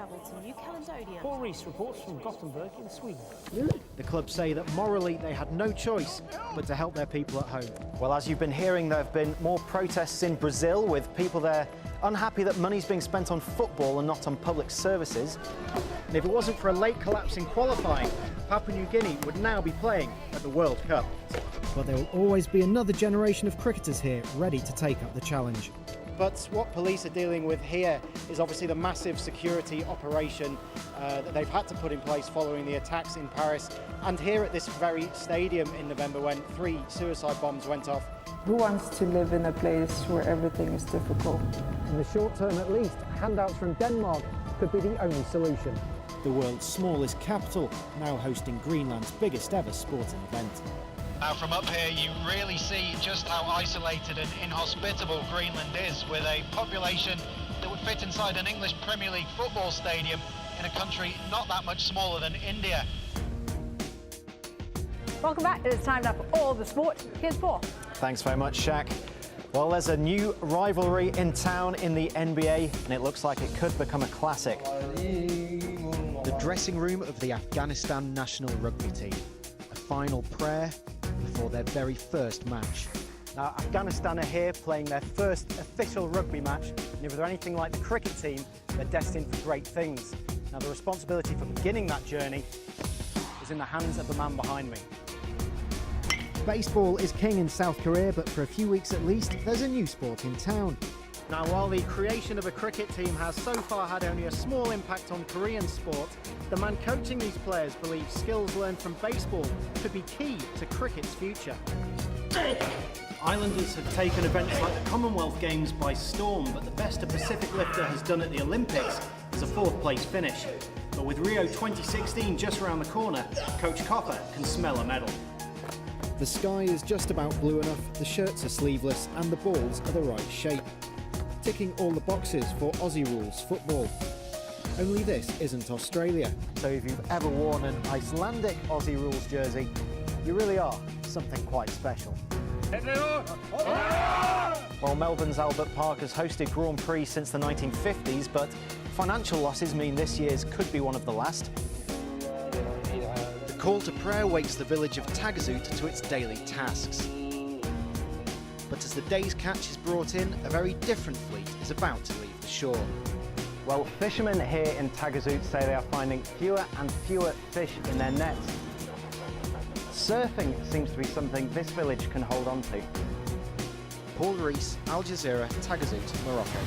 travel to New Caledonia. Paul Rees reports from Gothenburg in Sweden. The club say that morally they had no choice but to help their people at home. Well, as you've been hearing, there have been more protests in Brazil, with people there unhappy that money's being spent on football and not on public services. And if it wasn't for a late collapse in qualifying, Papua New Guinea would now be playing at the World Cup. But there will always be another generation of cricketers here ready to take up the challenge. But what police are dealing with here is obviously the massive security operation that they've had to put in place following the attacks in Paris and here at this very stadium in November when 3 suicide bombs went off. Who wants to live in a place where everything is difficult? In the short term at least, handouts from Denmark could be the only solution. The world's smallest capital, now hosting Greenland's biggest ever sporting event. Now from up here you really see just how isolated and inhospitable Greenland is, with a population that would fit inside an English Premier League football stadium in a country not that much smaller than India. Welcome back. It is time now for all the sport. Here's Paul. Thanks very much, Shaq. Well, there's a new rivalry in town in the NBA, and it looks like it could become a classic. The dressing room of the Afghanistan national rugby team. A final prayer before their very first match. Now, Afghanistan are here playing their first official rugby match, and if they're anything like the cricket team, they're destined for great things. Now, the responsibility for beginning that journey is in the hands of the man behind me. Baseball is king in South Korea, but for a few weeks at least, there's a new sport in town. Now, while the creation of a cricket team has so far had only a small impact on Korean sport, the man coaching these players believes skills learned from baseball could be key to cricket's future. Islanders have taken events like the Commonwealth Games by storm, but the best a Pacific lifter has done at the Olympics is a 4th place finish. But with Rio 2016 just around the corner, Coach Copper can smell a medal. The sky is just about blue enough, the shirts are sleeveless and the balls are the right shape. Ticking all the boxes for Aussie rules football. Only this isn't Australia. So if you've ever worn an Icelandic Aussie rules jersey, you really are something quite special. Well, Melbourne's Albert Park has hosted Grand Prix since the 1950s, but financial losses mean this year's could be one of the last. The call to prayer wakes the village of Tagazout to its daily tasks. But as the day's catch is brought in, a very different fleet is about to leave the shore. Well, fishermen here in Tagazout say they are finding fewer and fewer fish in their nets. Surfing seems to be something this village can hold on to. Paul Rees, Al Jazeera, Tagazout, Morocco.